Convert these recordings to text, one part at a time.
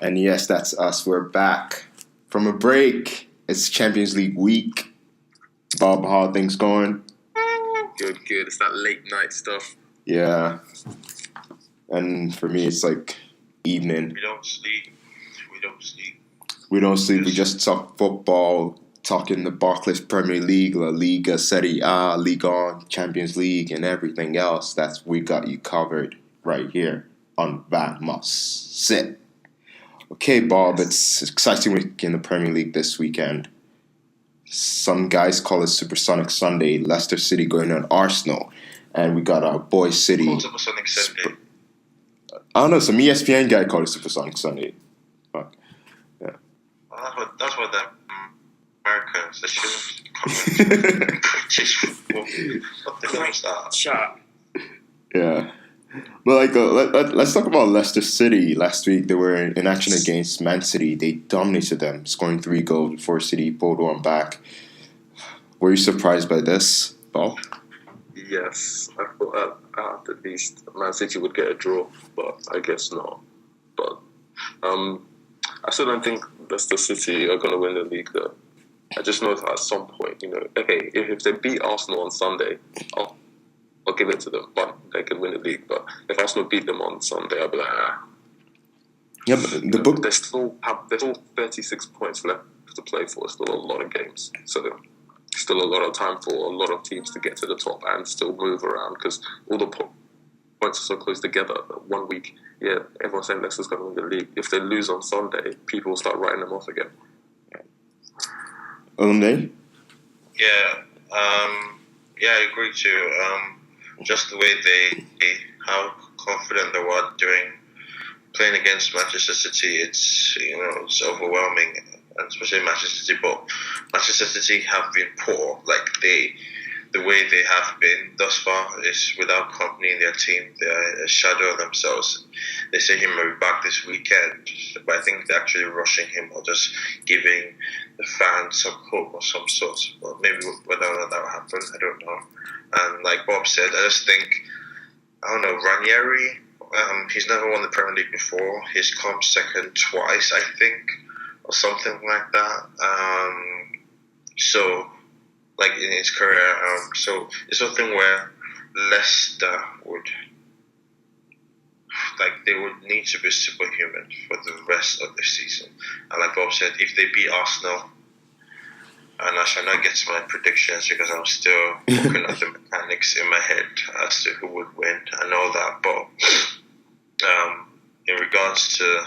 And yes, that's us. We're back from a break. It's Champions League week. Bob, how are things going? Good. It's that late night stuff. Yeah. And for me, it's like evening. We don't sleep. We don't sleep. We just talk football, talking the Barclays Premier League, La Liga, Serie A, Ligue 1, Champions League, and everything else. We got you covered right here on That Must Sit. Okay, Bob, it's an exciting week in the Premier League this weekend. Some guys call it Supersonic Sunday. Leicester City going on Arsenal. And we got our boy City. Supersonic Sunday. I don't know, some ESPN guy called it Supersonic Sunday. Fuck. Yeah. Well, that's what the Americans, they should have British football. What the hell is that? Shut. Yeah. But let's talk about Leicester City. Last week they were in action against Man City. They dominated them, scoring 3 goals before City pulled one back. Were you surprised by this, Paul? Yes, I thought at least Man City would get a draw, but I guess not. But I still don't think Leicester City are going to win the league, though. I just know that at some point, okay, if they beat Arsenal on Sunday, I'll give it to them, but they can win the league. But if Arsenal beat them on Sunday, I'll be like, Yeah, but they still have 36 points left to play for. Still a lot of games, so there's still a lot of time for a lot of teams to get to the top and still move around because all the points are so close together. That 1 week, everyone's saying Leicester's going to win the league. If they lose on Sunday, people will start writing them off again. Olumide? Yeah, I agree too. Just the way how confident they were during playing against Manchester City, it's overwhelming, and especially Manchester City. But Manchester City have been poor. Like the way they have been thus far is without company in their team. They're a shadow of themselves. They say he may be back this weekend, but I think they're actually rushing him or just giving the fans some hope of some sort. Well, maybe whether or not that will happen, I don't know. And like Bob said, I just think, I don't know, Ranieri, he's never won the Premier League before. He's come second twice, I think, or something like that. So, like in his career, so it's something where Leicester they would need to be superhuman for the rest of the season. And like Bob said, if they beat Arsenal, and I shall not get to my predictions because I'm still looking at the mechanics in my head as to who would win and all that. But in regards to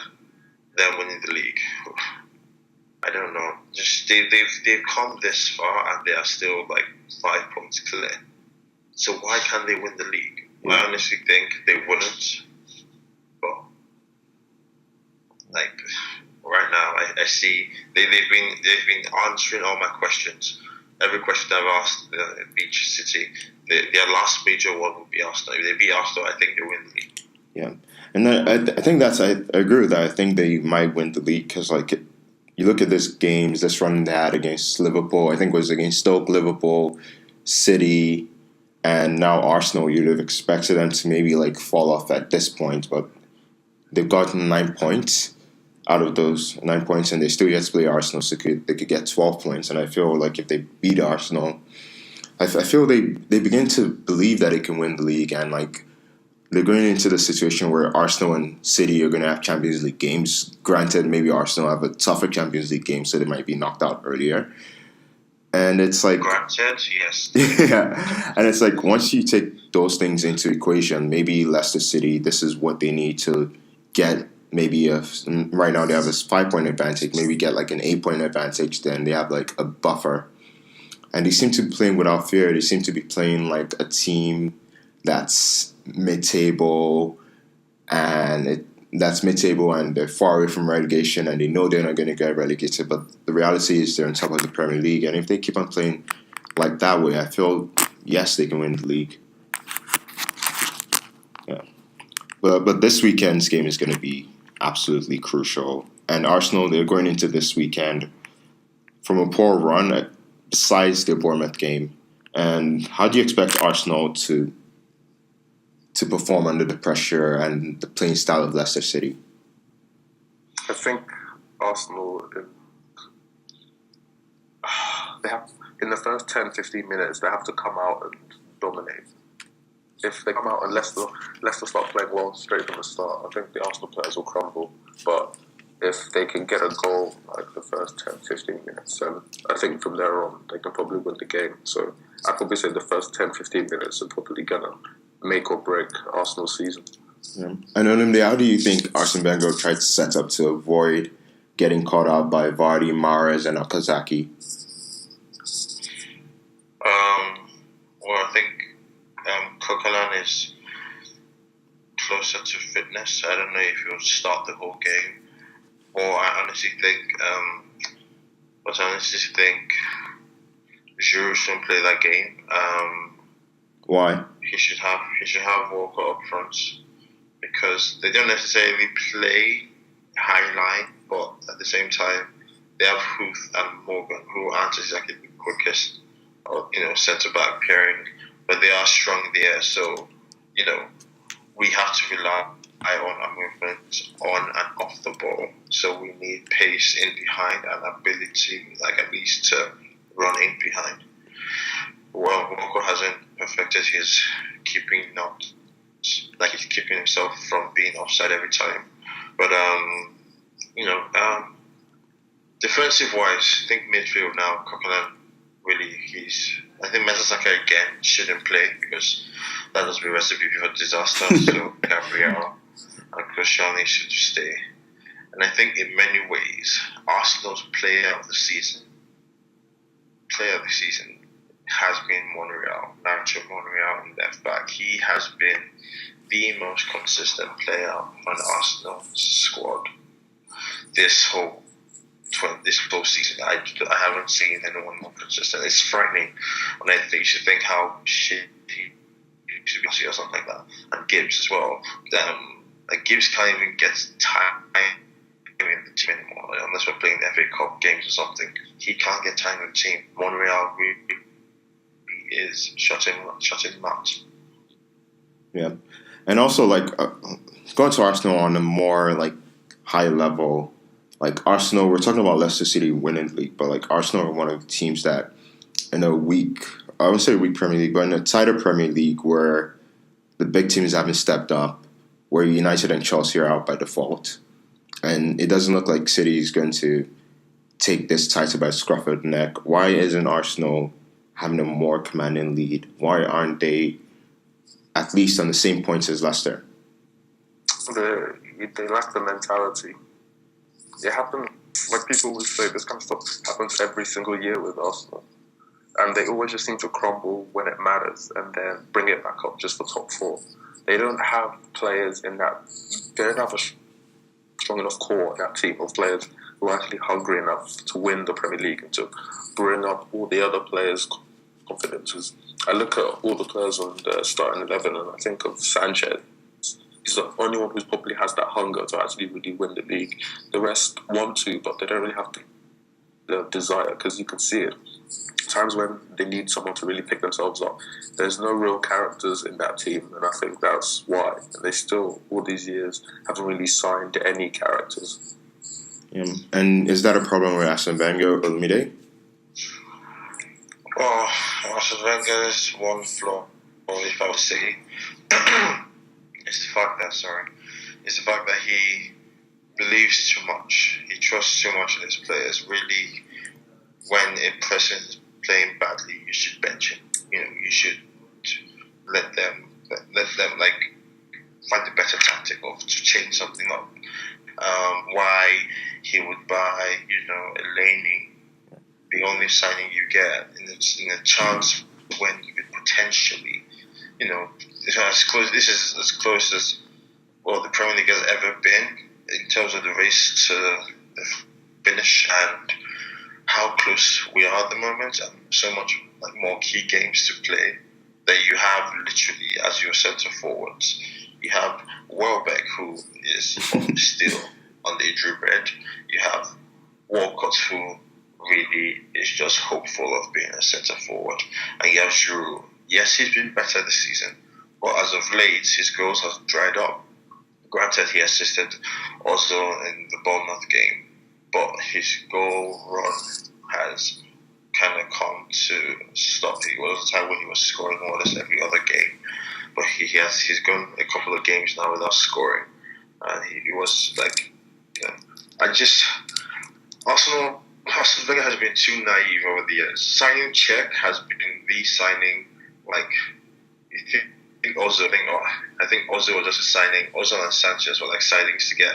them winning the league, I don't know. Just they've come this far and they are still like 5 points clear. So why can't they win the league? Yeah. I honestly think they wouldn't. But like right now, I see they've been answering all my questions. Every question I've asked Beach City, their last major one would be Arsenal. If they beat Arsenal, I think they win the league. Yeah, and I think I agree with that. I think they might win the league because you look at this run they had against Liverpool. I think it was against Stoke, Liverpool, City, and now Arsenal. You'd have expected them to maybe fall off at this point, but they've gotten 9 points out of those 9 points, and they still yet to play Arsenal, so they could get 12 points. And I feel like if they beat Arsenal, I feel they begin to believe that they can win the league, and they're going into the situation where Arsenal and City are going to have Champions League games. Granted, maybe Arsenal have a tougher Champions League game, so they might be knocked out earlier. And it's granted, yes. Yeah, and it's once you take those things into equation, maybe Leicester City, this is what they need to get. Maybe right now they have a 5-point advantage. Maybe get an 8-point advantage. Then they have a buffer, and they seem to be playing without fear. They seem to be playing like a team that's mid-table, and they're far away from relegation, and they know they're not going to get relegated. But the reality is they're on top of the Premier League, and if they keep on playing like that way, I feel yes they can win the league. Yeah, but this weekend's game is going to be absolutely crucial. And Arsenal, they're going into this weekend from a poor run, besides their Bournemouth game. And how do you expect Arsenal to perform under the pressure and the playing style of Leicester City? I think Arsenal, they have in the first 10, 15 minutes, they have to come out and dominate. If they come out and Leicester start playing well straight from the start, I think the Arsenal players will crumble. But if they can get a goal like the first 10, 15 minutes, then I think from there on they can probably win the game. So I'd probably say the first 10, 15 minutes are probably going to make or break Arsenal's season. Yeah. And Olumide, how do you think Arsene Wenger tried to set up to avoid getting caught out by Vardy, Mahrez, and Okazaki? Well, I think Coquelin is closer to fitness. I don't know if he'll start the whole game, or I honestly think Giroud shouldn't play that game. Why? He should have Walker up front because they don't necessarily play high line, but at the same time they have Huth and Morgan who aren't exactly the quickest or centre back pairing, but they are strong in the air. So we have to rely on our movement on and off the ball. So we need pace in behind and ability, like at least to run in behind. Well, Walker hasn't perfected his keeping knots, like he's keeping himself from being offside every time. But defensive wise, I think midfield now, Coquelin really I think Mertesacker again shouldn't play because that does be a recipe for disaster. So Gabriel and Koscielny should stay. And I think in many ways, Arsenal's player of the season has been Nacho Monreal in left back. He has been the most consistent player on Arsenal's squad this whole season. I haven't seen anyone more consistent. It's frightening when I think you should think how shit he should be or something like that. And Gibbs as well. Gibbs can't even get time in the team anymore unless we're playing the FA Cup games or something. He can't get time in the team. Monreal really is shutting him out. Yeah, and also going to Arsenal on a more high level. Arsenal, we're talking about Leicester City winning the league, but Arsenal are one of the teams that in a weak, I would say weak Premier League, but in a tighter Premier League where the big teams haven't stepped up, where United and Chelsea are out by default, and it doesn't look like City is going to take this title by the scruff of the neck. Why isn't Arsenal having a more commanding lead? Why aren't they at least on the same points as Leicester? They lack the mentality. It happens, like people always say, this kind of stuff happens every single year with Arsenal. And they always just seem to crumble when it matters and then bring it back up just for top four. They don't have players they don't have a strong enough core in that team of players who are actually hungry enough to win the Premier League and to bring up all the other players' confidences. I look at all the players on the starting 11 and I think of Sanchez. He's the only one who probably has that hunger to actually really win the league. The rest want to, but they don't really have the desire because you can see it. Times when they need someone to really pick themselves up, there's no real characters in that team, and I think that's why they still, all these years, haven't really signed any characters. Yeah. And is that a problem with Arsene Wenger, Olumide? Well, Arsene Wenger's one flaw, if I would say, is the fact that he believes too much. He trusts too much in his players. Really, when a person is playing badly, you should bench him. You should let them find the better tactic of to change something up. Why he would buy, Eleni, the only signing you get in a chance when you could potentially, this is as close as the Premier League has ever been in terms of the race to the finish and how close we are at the moment, and so much more key games to play that you have literally as your centre forwards. You have Welbeck, who is still on the injury bed. You have Walcott, who really is just hopeful of being a centre forward, and you have Giroud. Yes, he's been better this season, but as of late, his goals have dried up. Granted, he assisted also in the Bournemouth game, but his goal run has kind of come to stop. It was a time when he was scoring more or less every other game, but he's gone a couple of games now without scoring, and he was like, you know, I just Arsenal. Arsene Wenger has been too naive over the years. Signing Czech has been the signing, like, you think Ozil, I think Ozil was just a signing. Ozil and Sanchez were like signings to get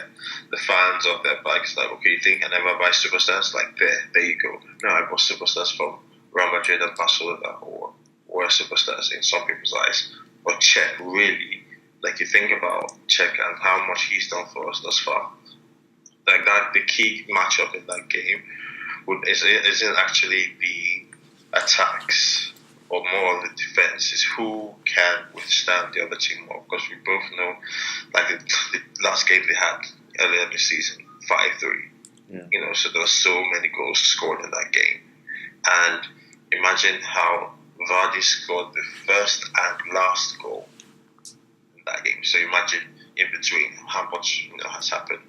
the fans off their bikes. Like, okay, you think I never buy superstars? Like, there you go. No, I bought superstars from Real Madrid and Barcelona, or were superstars in some people's eyes. But Czech, really, like, you think about Czech and how much he's done for us thus far. Like, that, the key matchup in that game isn't actually the attacks or more of the defense. Is who can withstand the other team more. Because we both know, like the last game they had earlier this season, 5-3. Yeah. You know, so there were so many goals scored in that game. And imagine how Vardy scored the first and last goal in that game. So imagine in between how much has happened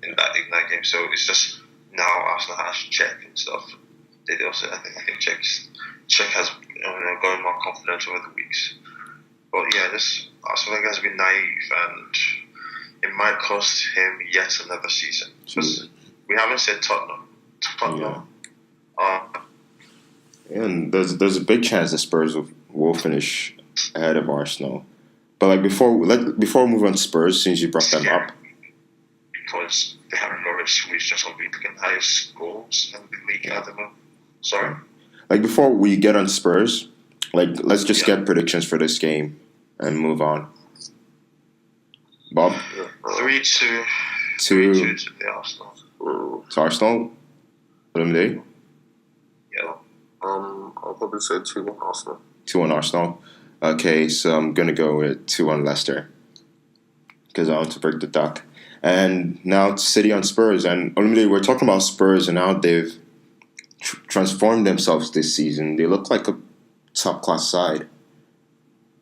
in that game. So it's just now Arsenal has Czech and stuff. They also, I think Czech has gotten more confident over the weeks. But yeah, this Arsenal has been naive, and it might cost him yet another season. Because we haven't said Tottenham. And there's a big chance the Spurs will finish ahead of Arsenal. But like before we move on to Spurs, since you brought them up, because they haven't already reached just unbeaten highest goals in the league at the moment. Sorry. Like before we get on Spurs, like let's just get predictions for this game and move on. Bob? 3-2. 3-2 to the Arsenal. to Arsenal. Olumide? Yeah. I'll probably say 2-1 Arsenal. 2-1 Arsenal. Okay, so I'm gonna go with 2-1 Leicester because I want to break the duck. And now City on Spurs. And Olumide, we're talking about Spurs, and now they've transformed themselves this season. They look like a top-class side.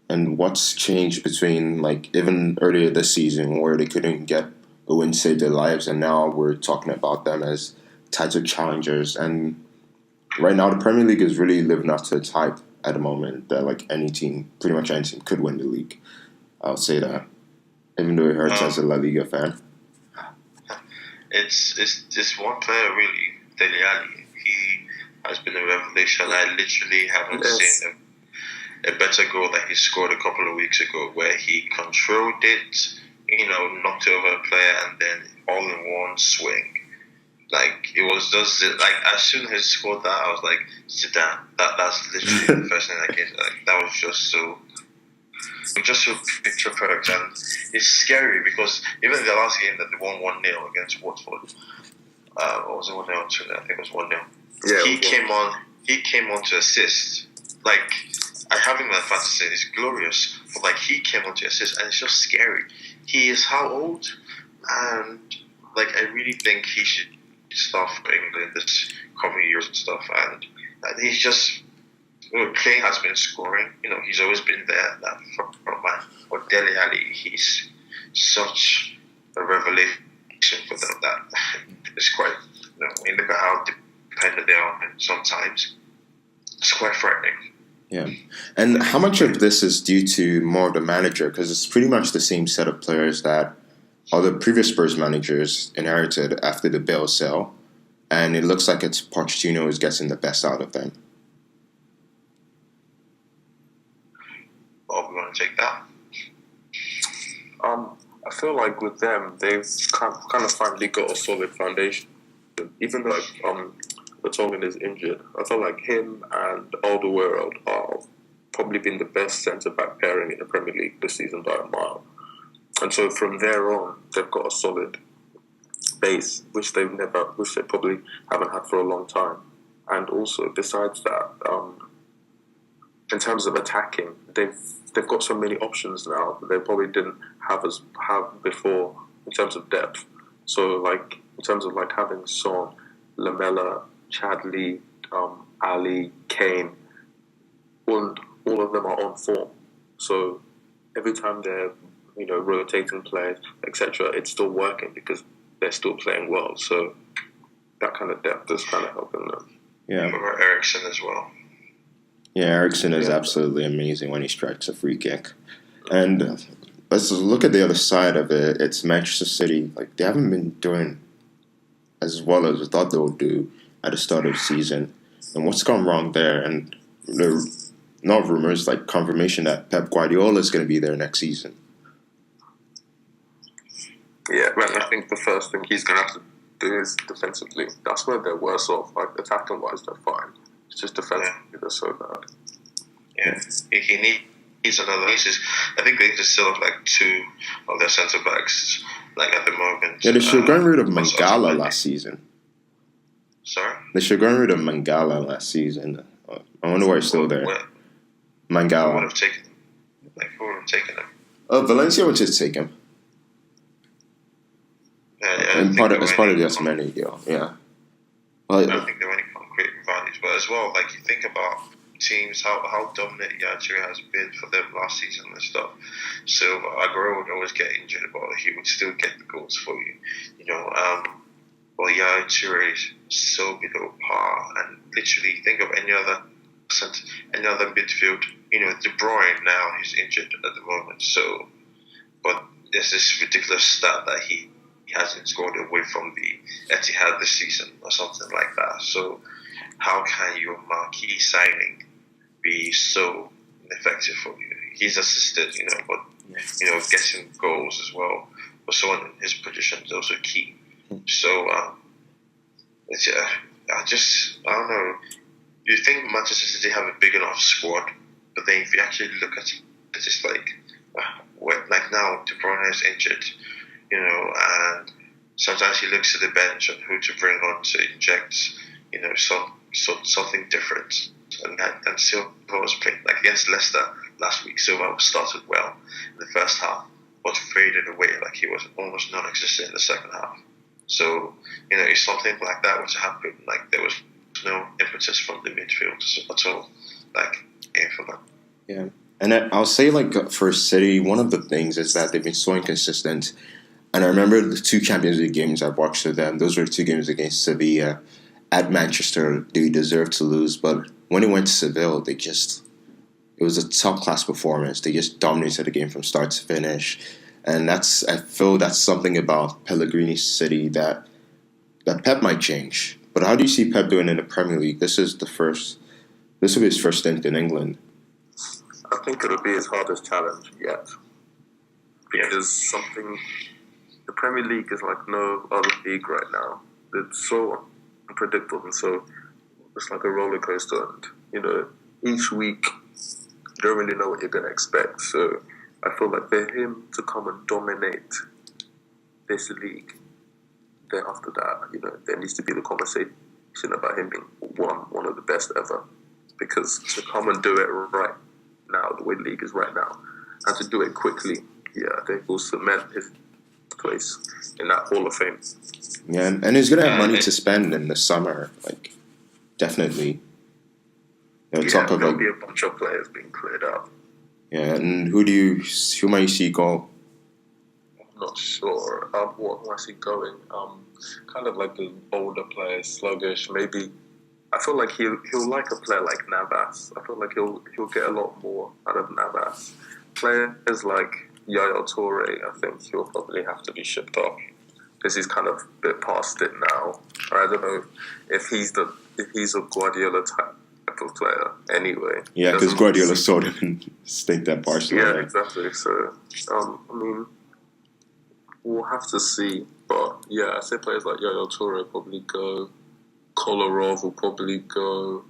And what's changed between, like, even earlier this season where they couldn't get a win to save their lives, and now we're talking about them as title challengers. And right now the Premier League is really living up to its hype at the moment that, like, pretty much any team could win the league. I'll say that. Even though it hurts as a La Liga fan. It's one player really, Dele Alli. He has been a revelation. I literally haven't seen a better goal that he scored a couple of weeks ago, where he controlled it, knocked over a player, and then all in one swing. Like, it was just like as soon as he scored that, I was like, sit down. That's literally the first thing that came. Like, that was just so picture perfect, and it's scary because even in the last game that they won 1-0 against Watford, or was it 1-0 or 2-0? I think it was 1-0. Yeah, he came on to assist. Like, I have him in fantasy, it's glorious, but like he came on to assist, and it's just scary. He is how old? And like, I really think he should start for England this coming years and stuff. And he's just playing, has been scoring. He's always been there, that front man. But Dele Alli, he's such a revelation for them that it's quite. When you look at how dependent they are on him sometimes, it's quite frightening. Yeah. And how much of this is due to more of the manager? Because it's pretty much the same set of players that all the previous Spurs managers inherited after the Bale sale. And it looks like it's Pochettino is getting the best out of them. Bob, you want to take that? I feel like with them, they've kind of finally got a solid foundation. Even though Vertonghen is injured, I feel like him and Alderweireld are probably been the best centre-back pairing in the Premier League this season by a mile. And so from there on, they've got a solid base, which they probably haven't had for a long time. And also, besides that, in terms of attacking, they've got so many options now that they probably didn't have before in terms of depth. So, like, in terms of like having Son, Lamela, Chadley, Ali, Kane, all of them are on form. So every time they're rotating players, etc., it's still working because they're still playing well. So that kind of depth is kind of helping them. Yeah. For Ericsson as well. Yeah, Ericsson is absolutely amazing when he strikes a free kick. And let's look at the other side of it. It's Manchester City. Like, they haven't been doing as well as we thought they would do at the start of the season. And what's gone wrong there? And there are not rumors, like confirmation that Pep Guardiola is going to be there next season. Yeah, well, I think the first thing he's going to have to do is defensively. That's where they're worse off. Like, attacking-wise, they're fine. It's just defensively they're so bad. Yeah, he needs another. I think they just still have like two of their centre backs, like at the moment. Yeah, they should have gotten rid of Mangala last season. Sorry? They should have gotten rid of Mangala last season. I wonder why he's still there. Mangala. Who would have taken him? Valencia would just take him. Yeah, and as part of the Osmani deal, yeah. Well, I don't think there are any concrete values, but as well, like you think about teams, how dominant Yachiri has been for them last season and stuff. So Aguero would always get injured, but he would still get the goals for you. Well, Yachiri is so below par, and literally think of any other midfield. De Bruyne now he's injured at the moment. So, but there's this ridiculous stat that he hasn't scored away from the Etihad this season or something like that. So how can your marquee signing be so ineffective for you? He's assisted, but getting goals as well for someone in his position is also key. So I don't know. You think Manchester City have a big enough squad, but then if you actually look at it, it's just like now De Bruyne is injured. And sometimes he looks at the bench and who to bring on to inject, something different. And Silva was playing like against Leicester last week. Silva started well in the first half, but faded away like he was almost non-existent in the second half. So if something like that was to happen, like there was no impetus from the midfield at all, like for them. Yeah, and I'll say like for City, one of the things is that they've been so inconsistent. And I remember the two Champions League games I watched of them. Those were 2 games against Sevilla. At Manchester, they deserved to lose. But when it went to Seville, it was a top-class performance. They just dominated the game from start to finish. And I feel that's something about Pellegrini's City that Pep might change. But how do you see Pep doing in the Premier League? This will be his first stint in England. I think it'll be his hardest challenge yet. Because the Premier League is like no other league right now. It's so unpredictable and so it's like a roller coaster. And, each week you don't really know what you're going to expect. So I feel like for him to come and dominate this league, then after that, there needs to be the conversation about him being one of the best ever. Because to come and do it right now, the way the league is right now, and to do it quickly, I think will cement his place in that Hall of Fame. Yeah, and he's gonna have money to spend in the summer, like definitely. There'll be a bunch of players being cleared up. Yeah, and who might you see go? I'm not sure. What I see going? Kind of like the older players, sluggish. Maybe I feel like he'll like a player like Navas. I feel like he'll get a lot more out of Navas. Players like Yaya Toure, I think he'll probably have to be shipped off because he's kind of a bit past it now. Or I don't know if he's a Guardiola type of player anyway. Yeah, because Guardiola sold him and stayed at Barcelona. Yeah, exactly. So, we'll have to see. But yeah, I say players like Yaya Toure will probably go. Kolarov will probably go.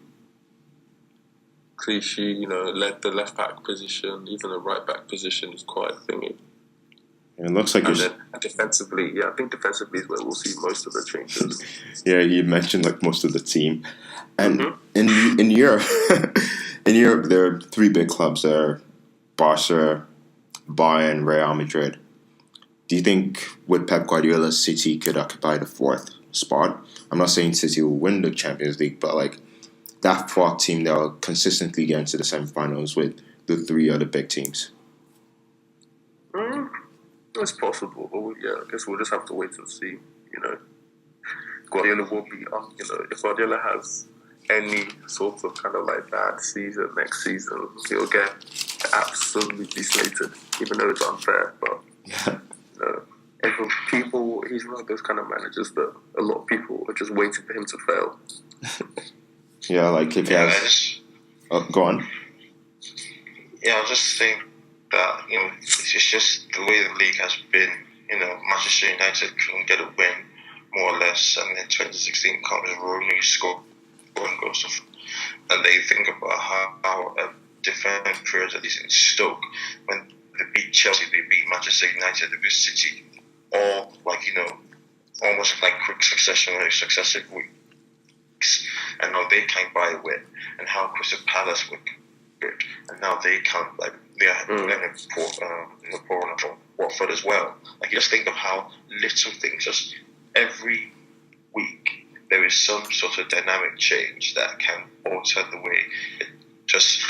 Clichy, the left back position, even the right back position is quite thingy. And it looks like then defensively, I think defensively is where we'll see most of the changes. Yeah, you mentioned like most of the team, and in Europe, there are 3 big clubs there: Barca, Bayern, Real Madrid. Do you think with Pep Guardiola, City could occupy the 4th spot? I'm not saying City will win the Champions League, but like that 4th team that will consistently get into the semifinals with the 3 other big teams. it's possible, but yeah, I guess we'll just have to wait and see. Guardiola will be up. If Guardiola has any sort of kind of like bad season next season, he'll get absolutely slated, even though it's unfair. But he's one of those kind of managers that a lot of people are just waiting for him to fail. Yeah, like if he has. Go on. Yeah, I just think that it's just the way the league has been. Manchester United couldn't get a win, more or less, and then 2016 comes Rooney scoring goals, and they think about how a different period, at least in Stoke, when they beat Chelsea, they beat Manchester United, they beat City, all almost like quick succession, like successive weeks, and now they can't buy a win, and how Crystal Palace were good, and now they can't, like they are poor on Watford as well. Like, you just think of how little things, just every week there is some sort of dynamic change that can alter the way it just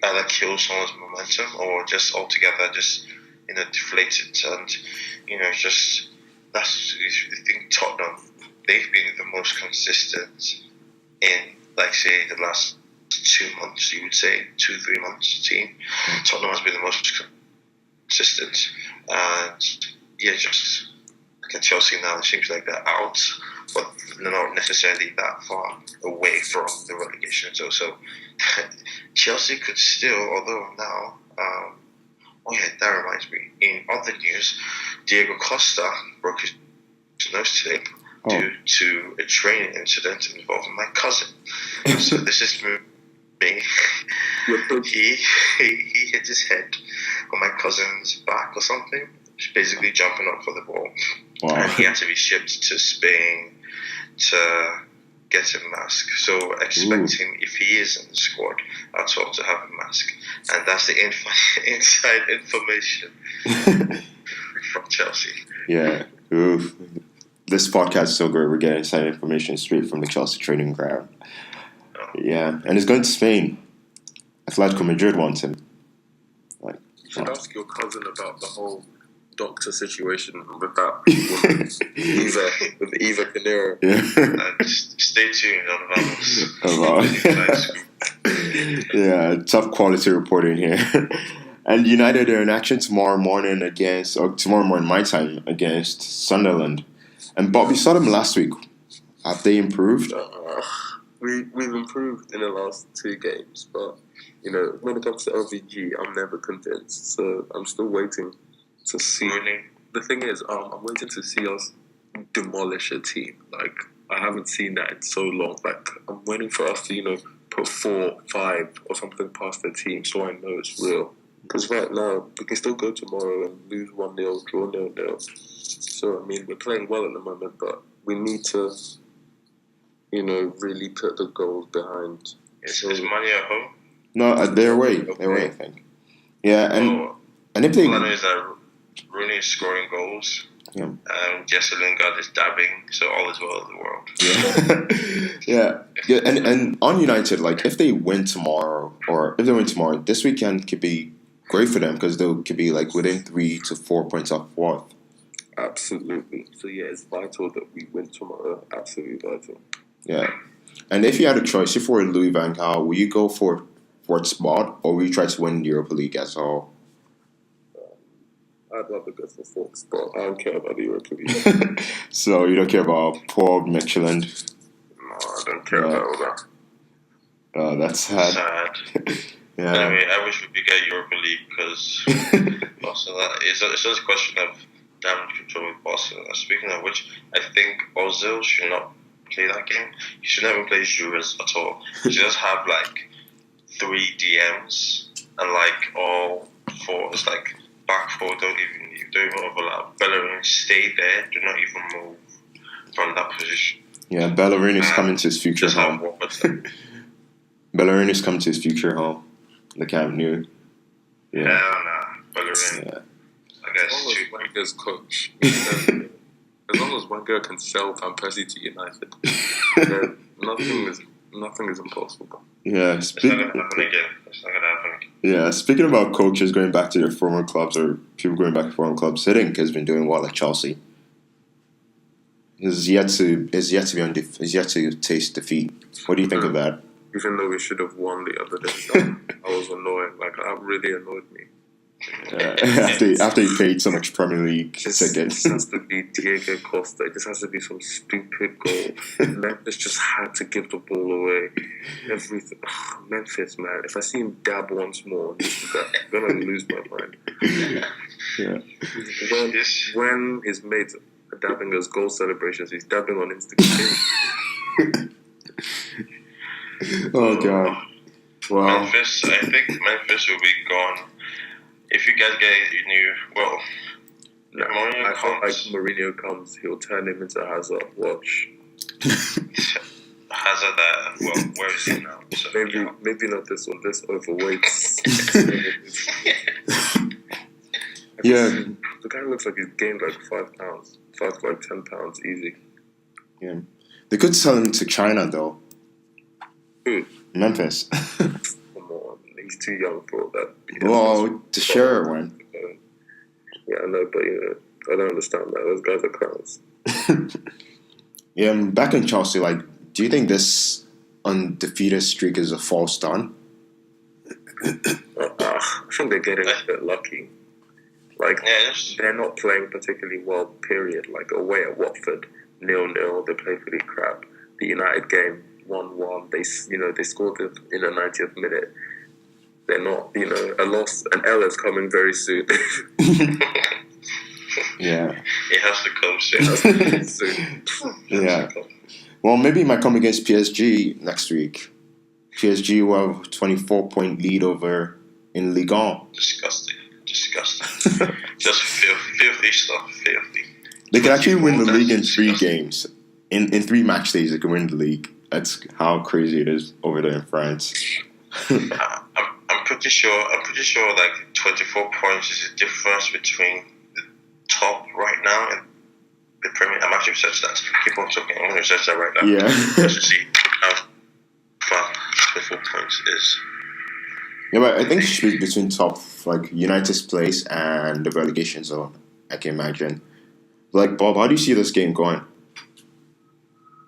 either kills someone's momentum or just altogether just deflate it. And just that's the thing. Tottenham, they've been the most consistent in, like, say, the last 2 months. You would say 2-3 months. Team Tottenham has been the most consistent, and just like at Chelsea now, it seems like they're out, but they're not necessarily that far away from the relegation zone. So Chelsea could still, although now, that reminds me. In other news, Diego Costa broke his nose today due to a training incident involving my cousin. So this is me. He hit his head on my cousin's back or something, basically jumping up for the ball. Wow. And he had to be shipped to Spain to get a mask. So expecting, if he is in the squad, I'll talk to have a mask. And that's the inside information from Chelsea. Yeah. Oof. This podcast is so great. We're getting inside information straight from the Chelsea training ground. Yeah, and he's going to Spain. Atletico Madrid wants him. You should ask your cousin about the whole doctor situation with that with Eva Canero. Yeah. Stay tuned on Vamos. Yeah, tough quality reporting here. And United are in action tomorrow morning my time against Sunderland. And Bob, you saw them last week. Have they improved? We've improved in the last 2 games, but when it comes to LVG, I'm never convinced. So I'm still waiting to see. Really? The thing is, I'm waiting to see us demolish a team. Like, I haven't seen that in so long. Like, I'm waiting for us to put 4, 5 or something past the team, so I know it's real. Because right now we can still go tomorrow and lose 1-0, draw 0-0. So I mean, we're playing well at the moment, but we need to really put the goals behind. Is Money at home? No, they're away. They're away, I think. Yeah, and if they... All I know is that Rooney is scoring goals. Yeah. Jesse Lingard is dabbing, so all is well in the world. Yeah. And on United, like, if they win tomorrow, this weekend could be great for them because they could be like within 3 to 4 points off fourth. Absolutely. So yeah, it's vital that we win tomorrow. Absolutely vital. Yeah. And if you had a choice, if you were Louis van Gaal, will you go for fourth spot or will you try to win the Europa League as a whole? I'd rather go for fourth spot. I don't care about the Europa League. So you don't care about Paul Michelin? No, I don't care about all that. Oh, that's sad. Yeah. Anyway, I wish we could get Europa League because also it's just a question of damage control with Barcelona. Speaking of which, I think Ozil should not play that game. He should never play Juves at all. He should just have like 3 DMs and like all 4 is like back 4 don't even overlap. Bellerin, stay there. Do not even move from that position. Yeah, Bellerin is coming to his future home. Bellerin is coming to his future home. The Camp Nou. Yeah. Hell nah. Bellerin. Yeah. I guess as long as Wenger's coach. As long as Wenger can sell Van Persie to United, nothing is impossible. Yeah. It's not going to happen again. Yeah, speaking about coaches going back to their former clubs or people going back to former clubs, Hiddink has been doing well at Chelsea. He's yet to he's yet to taste defeat. What do you think of that? Even though we should have won the other day, I was annoyed. Like, that really annoyed me. After he paid so much Premier League This tickets. has to be Diego Costa. It just has to be some stupid goal. Memphis just had to give the ball away. Everything. Memphis, man. If I see him dab once more, I'm gonna lose my mind. Yeah. When his mates are dabbing as goal celebrations, he's dabbing on Instagram. Oh god. Wow. Memphis, I think Memphis will be gone if you guys get a new. Well, I feel like Mourinho comes, he'll turn him into Hazard. Watch. Hazard, where is he now? So, Maybe not this one. This overweight. Yeah. The guy looks like he's gained like 5 pounds. 5 to like 10 pounds, easy. Yeah. They could sell him to China though. Who? Memphis. Come on, he's too young for that. Well, the shirt one. Yeah, I know, but I don't understand that. Those guys are clowns. Yeah, back in Chelsea, like, do you think this undefeated streak is a false dawn? I think they're getting a bit lucky. Like, they're not playing particularly well, period. Like, away at Watford, 0-0, they played pretty crap. The United game, 1-1, they scored it in the 90th minute. They're not, a loss, an L is coming very soon. Yeah. It has to come soon. Yeah. Well, maybe it might come against PSG next week. PSG will have 24-point lead over in Ligue 1. Disgusting. Just filthy stuff. Filthy. They can actually win the league in 3 games. In 3 match days, they can win the league. That's how crazy it is over there in France. I'm pretty sure like 24 points is the difference between the top right now and the Premier. I'm actually researching that. Keep on talking. I'm going to research that right now. Yeah. Just to see how far 24 points is. Yeah, but I think it should be between top, like, United's place and the relegation zone, I can imagine. Like, Bob, how do you see this game going?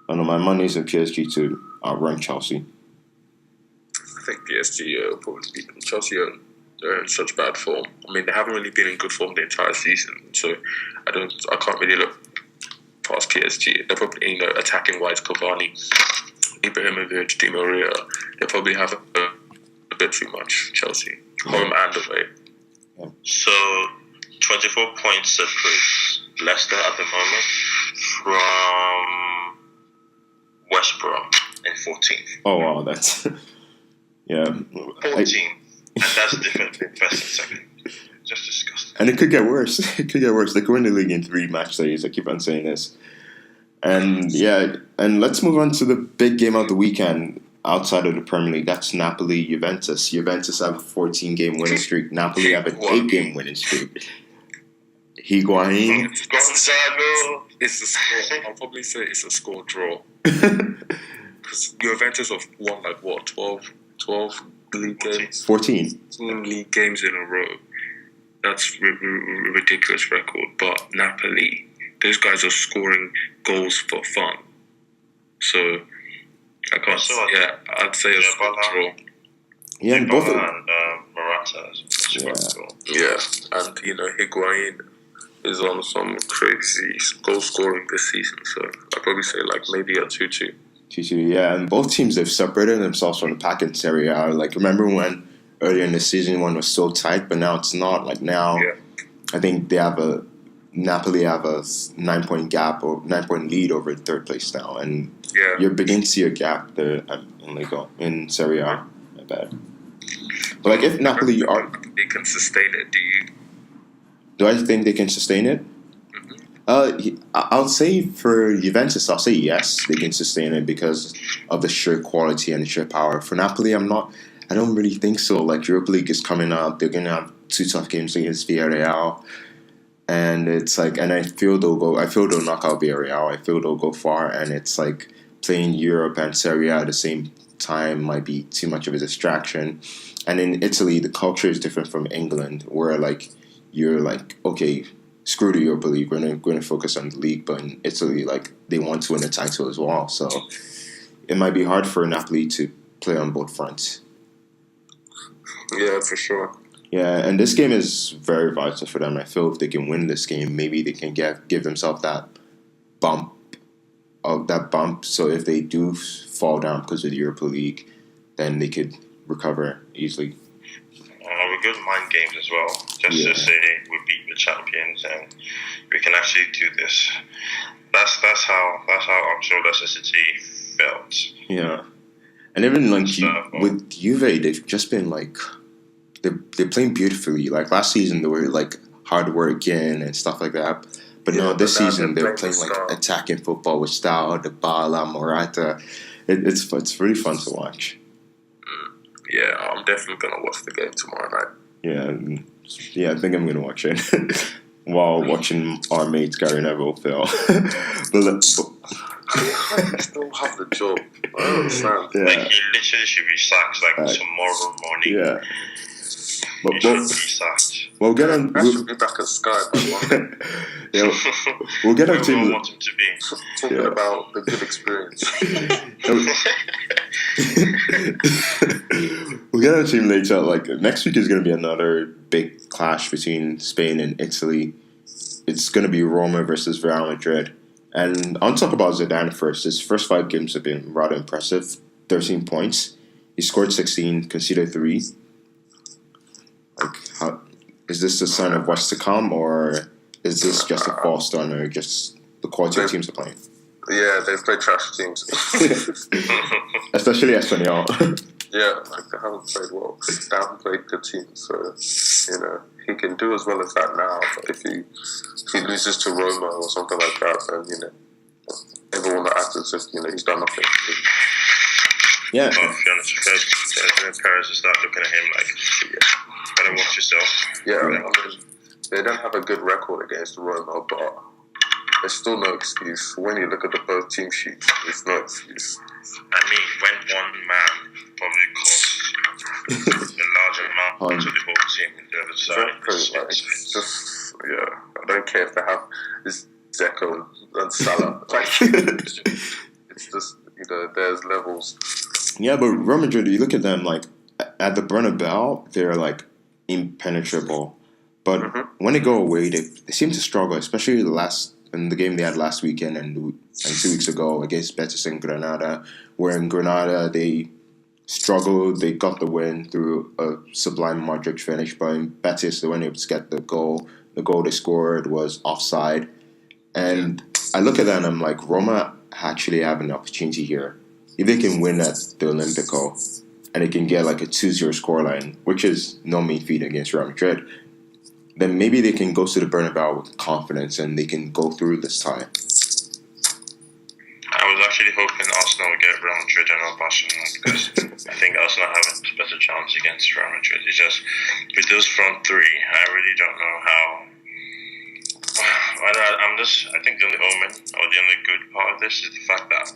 I know my money's in PSG to outrun Chelsea. I think PSG will probably beat them. Chelsea are in such bad form. I mean, they haven't really been in good form the entire season, so I can't really look past PSG. They're probably, attacking wise, Cavani, Ibrahimovic, Di Maria. They probably have a bit too much, Chelsea, home and away. Yeah. So 24 points separates Leicester at the moment from West Brom in 14th. Oh, wow, that's... Yeah. 14. And that's different than first and second. Just disgusting. And it could get worse. They could win the league in 3 match days. I keep on saying this. And, yeah, and let's move on to the big game of the weekend outside of the Premier League. That's Napoli-Juventus. Juventus have a 14-game winning streak. Napoli have an 8-game winning streak. Higuain. Gonzalo. It's a score. I'll probably say it's a score draw. Because Juventus have won, 12 league games? 14. League games in a row. That's a ridiculous record. But Napoli, those guys are scoring goals for fun. So, I can't say, I'd say a score draw. Yeah, and both of Morata. Yeah, and Higuain is on some crazy goal scoring this season. So, I'd probably say maybe a 2-2. 2-2, yeah, and both teams have separated themselves from the pack in Serie A. Like, remember when earlier in the season one was so tight, but now it's not. Like now, I think Napoli have a 9-point gap or 9-point lead over third place now, and you're beginning to see a gap there in Serie A. I bet. But if Napoli they can sustain it, do I think they can sustain it? I'll say for Juventus, I'll say yes, they can sustain it because of the sheer quality and the sheer power. For Napoli, I don't really think so. Like, Europa League is coming up, they're gonna have 2 tough games against Villarreal, and it's and I feel they'll knock out Villarreal. I feel they'll go far, and it's playing Europe and Serie A at the same time might be too much of a distraction. And in Italy, the culture is different from England, where like you're like, okay, screw the Europa League, we're going to focus on the league. But in Italy, like they want to win a title as well, so it might be hard for Napoli to play on both fronts. Yeah, for sure. Yeah, and this game is very vital for them. I feel if they can win this game, maybe they can give themselves that bump. So if they do fall down because of the Europa League, then they could recover easily. We're good mind games as well. Just to say we beat the champions and we can actually do this. That's how Leicester City felt. Yeah, and even like with Juve, they've just been like they're playing beautifully. Like last season, they were like hard working and stuff like that. But no, this season they're playing like attacking football with style, Dybala, Morata. It's really fun to watch. Yeah, I'm definitely gonna watch the game tomorrow night. Yeah, I think I'm gonna watch it while watching our mates Gary Neville fail. You still have the job. I don't understand. Yeah. Like he literally should be sacked tomorrow morning. Yeah. He should be sacked. We'll get on. I should be back at Sky by Monday. Yeah, we'll get on team. We want him to be talking about the good experience. We'll get on team later. Like next week is going to be another big clash between Spain and Italy. It's going to be Roma versus Real Madrid. And I'll talk about Zidane first. His first 5 games have been rather impressive. 13 points. He scored 16, conceded 3. Like, how is this a sign of what's to come, or is this just a false start, or just the quality of teams are playing? Yeah, they play trash teams. Especially Espanyol. Yeah, like they haven't played well. They haven't played good teams, so he can do as well as that now. But if he loses to Roma or something like that, then everyone that acts as if he's done nothing. Yeah. But to be honest, Perez will start looking at him like, better watch yourself. Yeah, I mean, they don't have a good record against Roma, but there's still no excuse. When you look at the both team sheets, there's no excuse. I mean, when one man probably costs a large amount to the whole team on the other side. It's just, I don't care if they have this Zeko and Salah. It's just, there's levels. Yeah, but Real Madrid, you look at them, like, at the Bernabeu, they're, like, impenetrable. But when they go away, they seem to struggle, especially in the game they had last weekend and 2 weeks ago against Betis and Granada, where in Granada they struggled. They got the win through a sublime Modric finish, but in Betis they weren't able to get the goal. The goal they scored was offside. And I look at that and I'm like, Roma actually have an opportunity here. If they can win at the Olympico and they can get like a 2-0 scoreline, which is no mean feat against Real Madrid, then maybe they can go to the Bernabeu with confidence and they can go through this time. I was actually hoping Arsenal would get Real Madrid and not Barcelona, because I think Arsenal have a better chance against Real Madrid. It's just, with those front three, I really don't know how. I think the only omen or the only good part of this is the fact that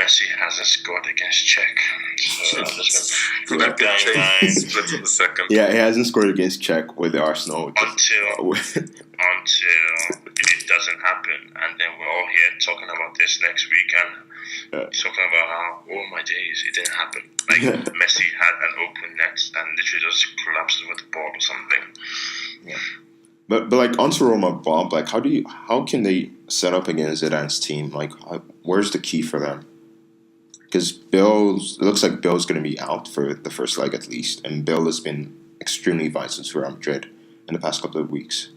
Messi hasn't scored against Czech. So I'm just going to split in the second. Yeah, he hasn't scored against Czech with Arsenal. Until it doesn't happen, and then we're all here talking about this next week and talking about how, oh my days, it didn't happen. Like Messi had an open net and literally just collapses with the ball or something. Yeah. But like onto Roma, Bob, like how can they set up against Zidane's team? Like where's the key for them? Because it looks like Bill's going to be out for the first leg at least, and Bill has been extremely vital to Real Madrid in the past couple of weeks.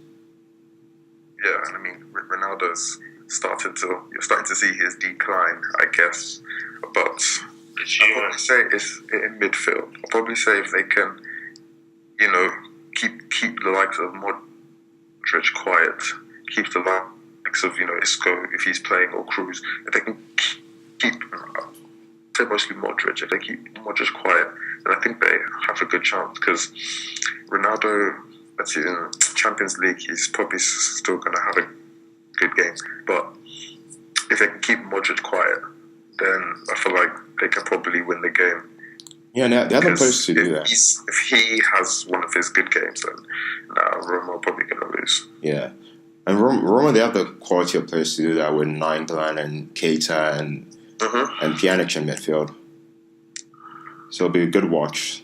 Yeah, I mean Ronaldo's you're starting to see his decline, I guess. But I'd probably say it's in midfield. I'll probably say if they can, keep the likes of Modric quiet, keep the likes of Isco if he's playing, or Cruz, if they can keep say mostly Modric, if they keep Modric quiet, then I think they have a good chance, because Ronaldo, let's see, in Champions League he's probably still going to have a good game, but if they can keep Modric quiet, then I feel like they can probably win the game. Yeah, and they have the players to do that. If he has one of his good games, then Roma are probably going to lose. Yeah. And Roma, they have the quality of players to do that with Nainggolan and Keita and Pjanic in midfield. So it'll be a good watch.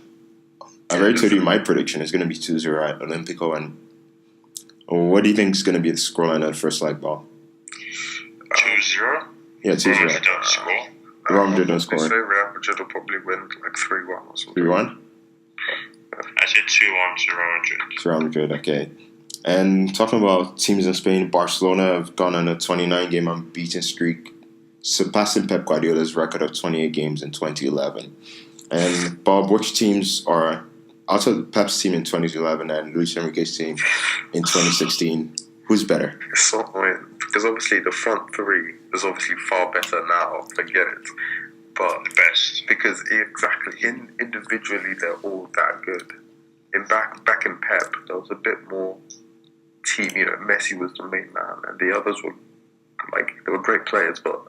I've already told you my prediction is going to be 2-0 at Olympico. And what do you think is going to be the scoreline of the first leg, Bob? 2-0? Yeah, 2-0. Roma don't score. Real Madrid don't I score. say Real Madrid will probably win like 3-1 or something. 3-1? I said 2-1 to Real Madrid. To Real Madrid, okay. And talking about teams in Spain, Barcelona have gone on a 29-game unbeaten streak, surpassing Pep Guardiola's record of 28 games in 2011. And Bob, which teams are, outside of Pep's team in 2011 and Luis Enrique's team in 2016, who's better? It's so annoying because obviously the front three is obviously far better now. Forget it. But The best. because individually they're all that good. Back in Pep, there was a bit more team. Messi was the main man, and the others were they were great players, but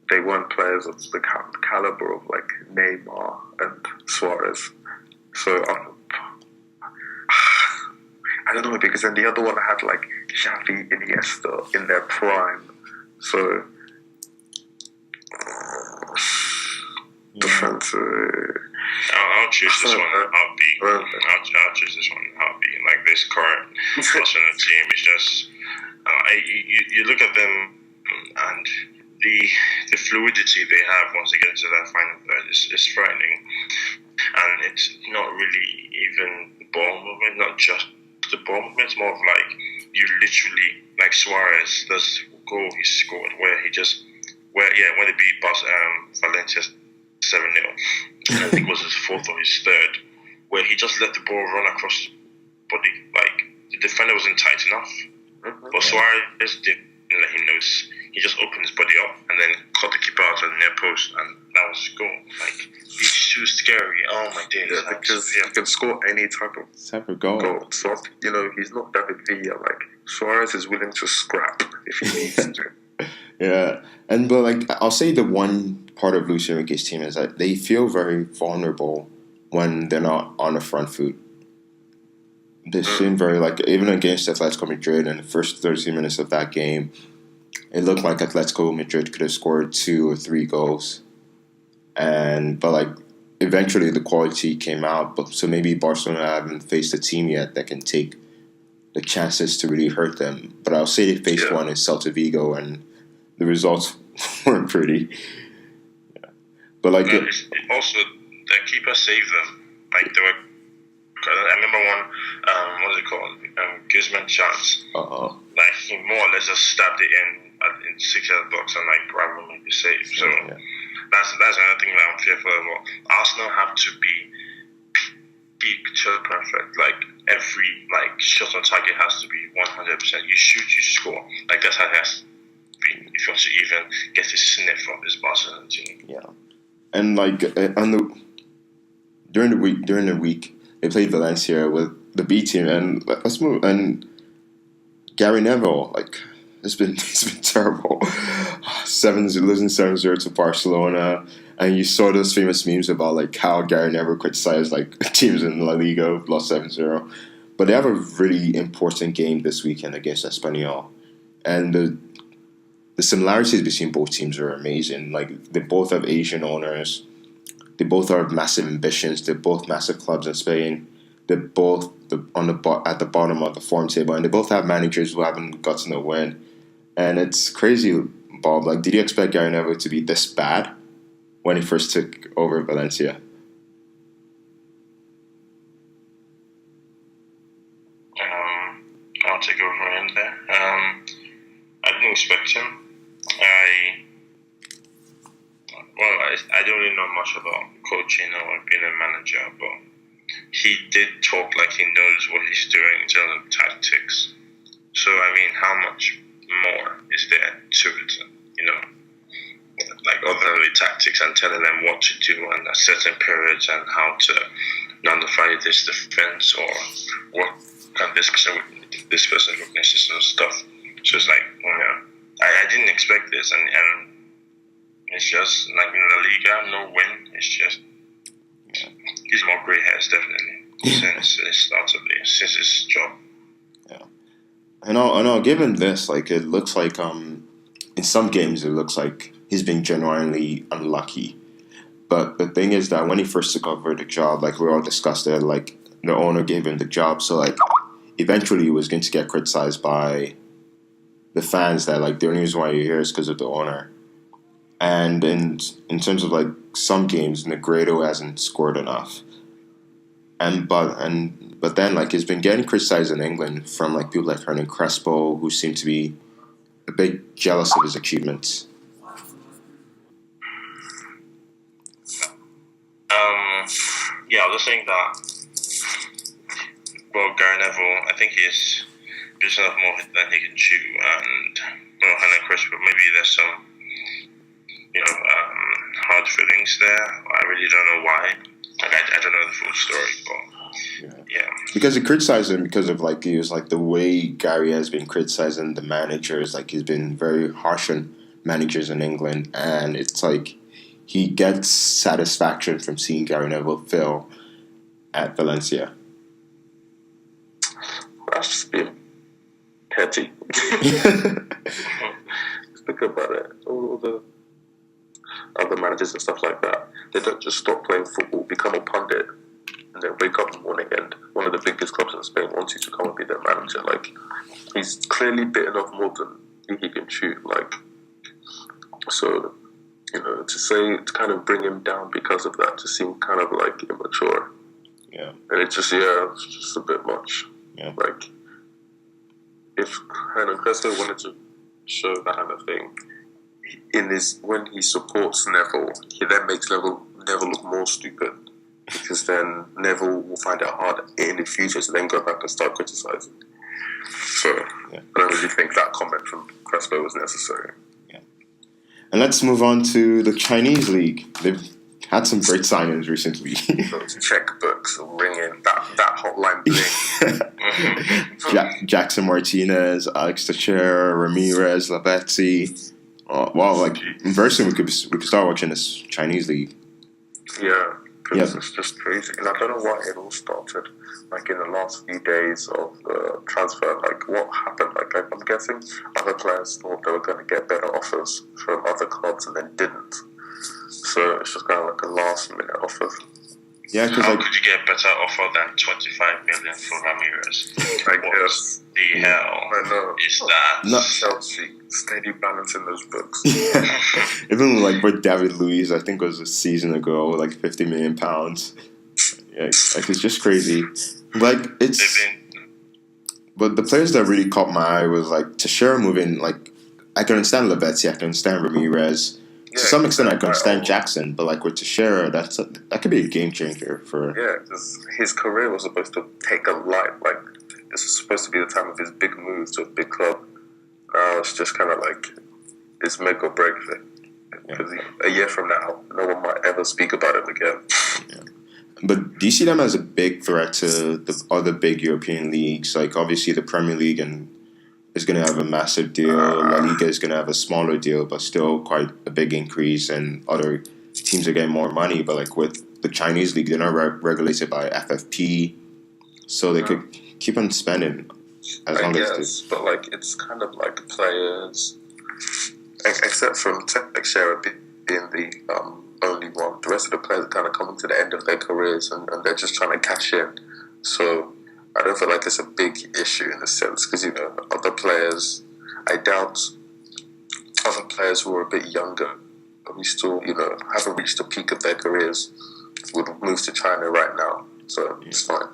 they weren't players of the caliber of like Neymar and Suarez. So I don't know, because then the other one had like Xavi, Iniesta in their prime. So defense. I'll choose this one in a heartbeat. I'll choose this one in a heartbeat. Like this current Barcelona team is just you look at them and the fluidity they have once they get to that final third is frightening, and it's not really even the ball movement, not just the ball movement. It's more of like you literally like Suarez, this goal he scored where he just when they beat Valencia 7-0. I think it was his fourth or his third, where he just let the ball run across his body. Like the defender wasn't tight enough, but Suarez didn't let him notice. He just opened his body up and then caught the keeper out of the near post, and that was his goal. Like he's too scary. Oh my days! Yeah, because he can score any type of goal. So he's not David Villa. Like Suarez is willing to scrap if he needs to. Yeah, but like I'll say the one part of Luis Enrique's team is that they feel very vulnerable when they're not on the front foot. They seem very even against Atletico Madrid in the first 30 minutes of that game, it looked like Atletico Madrid could have scored 2 or 3 goals, but eventually the quality came out. But so maybe Barcelona haven't faced a team yet that can take the chances to really hurt them. But I'll say they faced one in Celta Vigo, and the results weren't pretty. Yeah. But also the keeper saved them. Like they were. I remember one. What is it called? Guzman chance. Like he more or less just stabbed it in 6-yard box and Bravo made the save. So that's another thing that I'm fearful about. Arsenal have to be picture perfect. Like every shot on target has to be 100%. You shoot, you score. Like that's how it has to be if you want to even get a sniff of this Barcelona team. Yeah, and during the week they played Valencia with the B team, and let's move. And Gary Neville, it's been terrible. Losing 7-0 to Barcelona, and you saw those famous memes about how Gary Neville criticized teams in La Liga lost 7-0. But they have a really important game this weekend against Espanyol, and the similarities between both teams are amazing. They both have Asian owners. They both have massive ambitions. They're both massive clubs in Spain. They're both at the bottom of the form table, and they both have managers who haven't gotten a win. And it's crazy, Bob. Did you expect Gary Neville to be this bad when he first took over Valencia? I'll take over him there. I didn't expect him. I don't really know much about coaching or being a manager, but he did talk like he knows what he's doing in terms of tactics. So, how much more is there to it? Other than the tactics and telling them what to do in a certain periods and how to nullify this defense or what can this person's weaknesses and stuff. So it's I didn't expect this, and It's just like in La Liga, no win. It's just he's got grey hairs definitely since it started since his job. Yeah, I know. Given this, like it looks like in some games it looks like he's been genuinely unlucky. But the thing is that when he first took over the job, like we all discussed it, like the owner gave him the job, so like eventually he was going to get criticized by the fans that like the only reason why you're here is because of the owner. And in terms of like some games, Negredo hasn't scored enough. But then like he's been getting criticized in England from like people like Hernan Crespo, who seem to be a bit jealous of his achievements. Yeah, I was just saying that. Well, Gary Neville, I think he's enough more than he can chew, and Hernan Crespo, maybe there's some hard feelings there. I really don't know why. Like I don't know the full story, but yeah. Because he criticized him because of like he was like the way Gary has been criticizing the managers. Like he's been very harsh on managers in England, and it's like he gets satisfaction from seeing Gary Neville fail at Valencia. That's just being petty. Think about it. All the other managers and stuff like that, they don't just stop playing football, become a pundit, and then wake up in the morning and one of the biggest clubs in Spain wants you to come and be their manager. Like, he's clearly bitten off more than he can chew. Like, so, to kind of bring him down because of that just seemed kind of like immature. Yeah. And it's just a bit much. Yeah. Like, if Hernan Crespo wanted to show that kind of thing, when he supports Neville, he then makes Neville look more stupid, because then Neville will find it hard in the future to then go back and start criticizing. So I don't really think that comment from Crespo was necessary. Yeah. And let's move on to the Chinese league. They've had some great signings recently. Those checkbooks ringing, that hotline bling. Jackson Martinez, Alex Teixeira, Ramirez, Lavezzi. Wow, like very soon we could start watching this Chinese league. Yeah, because it's just crazy. And I don't know why it all started. Like in the last few days of the transfer, like what happened? Like I'm guessing other players thought they were going to get better offers from other clubs and then didn't. So it's just kind of like a last minute offer. Yeah, because how could you get a better offer than 25 million for Ramirez? I guess. The hell I know. Is that? Not Chelsea steady balance in those books. Even like with David Luiz, I think it was a season ago, like £50 million. Yeah, like it's just crazy. Like but the players that really caught my eye was like Teixeira moving. Like I can understand Lavezzi, I can understand Ramirez. To some extent, I can understand Jackson, but like with Teixeira, that could be a game changer for. Yeah, because his career was supposed to take a life. Like this was supposed to be the time of his big move to a big club. Now it's just kind of like it's make or break for him. Because a year from now, no one might ever speak about him again. Yeah. But do you see them as a big threat to the other big European leagues? Like obviously the Premier League is going to have a massive deal. La Liga is going to have a smaller deal, but still quite a big increase. And other teams are getting more money. But like with the Chinese league, they're not regulated by FFP, so they could keep on spending as long as they. But like it's kind of like players, except from Teixeira being the only one. The rest of the players are kind of coming to the end of their careers and they're just trying to cash in. So I don't feel like it's a big issue in a sense because, other players, I doubt other players who are a bit younger, who still, haven't reached the peak of their careers, would move to China right now. So it's fine.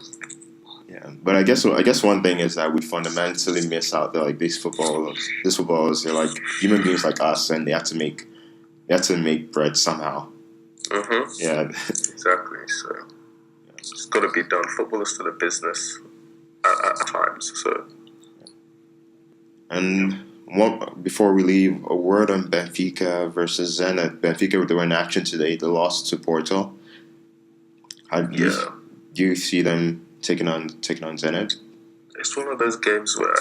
Yeah, but I guess one thing is that we fundamentally miss out that like these footballers, they're like human beings like us, and they have to make bread somehow. Mm-hmm. Yeah, exactly. So it's got to be done. Football is still a business at times. So, and before we leave, a word on Benfica versus Zenit. Benfica, they were in action today. They lost to Porto. Do you see them taking on Zenit? It's one of those games where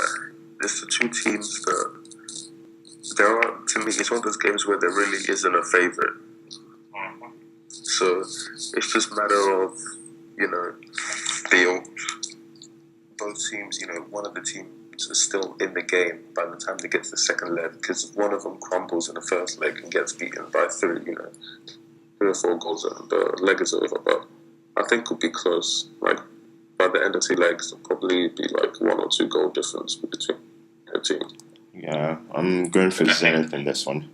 it's the two teams that to league, it's one of those games where there really isn't a favourite. So it's just a matter of, both teams, one of the teams is still in the game by the time they get to the second leg, because if one of them crumbles in the first leg and gets beaten by 3 or 4 goals, and the leg is over. But I think it'll be close. Like, by the end of 2 legs, it'll probably be like 1 or 2 goal difference between the teams. Yeah, I'm going for Zenit in this one.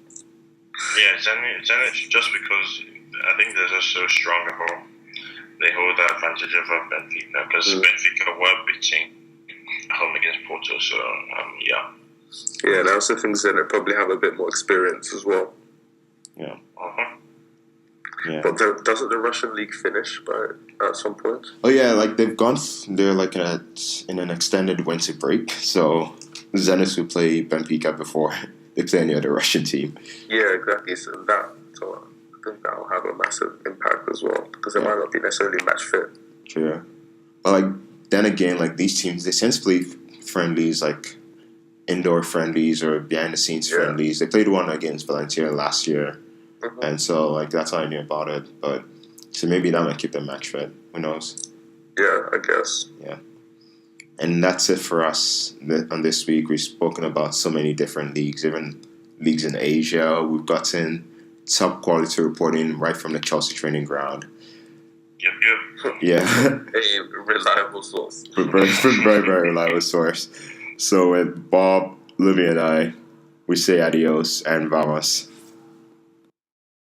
Yeah, Zenit, just because I think they're just so strong at home. They hold that advantage over Benfica, because Benfica were beating at home against Porto. So, yeah. Yeah, and I also think Zenit probably have a bit more experience as well. Yeah. Yeah. But doesn't the Russian league finish at some point? Oh yeah, like they're like in an extended winter break. So Zenit will play Benfica before they play any other Russian team. Yeah, exactly. So I think that'll have a massive impact as well, because it might not be necessarily match fit. Sure. But then again, these teams, they tend to play friendlies, like indoor friendlies or behind the scenes friendlies. They played one against Valencia last year. And so, that's how I knew about it. But so maybe that might keep them match fit. Who knows? Yeah, I guess. Yeah. And that's it for us on this week. We've spoken about so many different leagues, even leagues in Asia. We've gotten top quality reporting right from the Chelsea training ground. Yep. Yeah. A reliable source. very, very reliable source. So with Bob, Livy, and I, we say adios and vamos.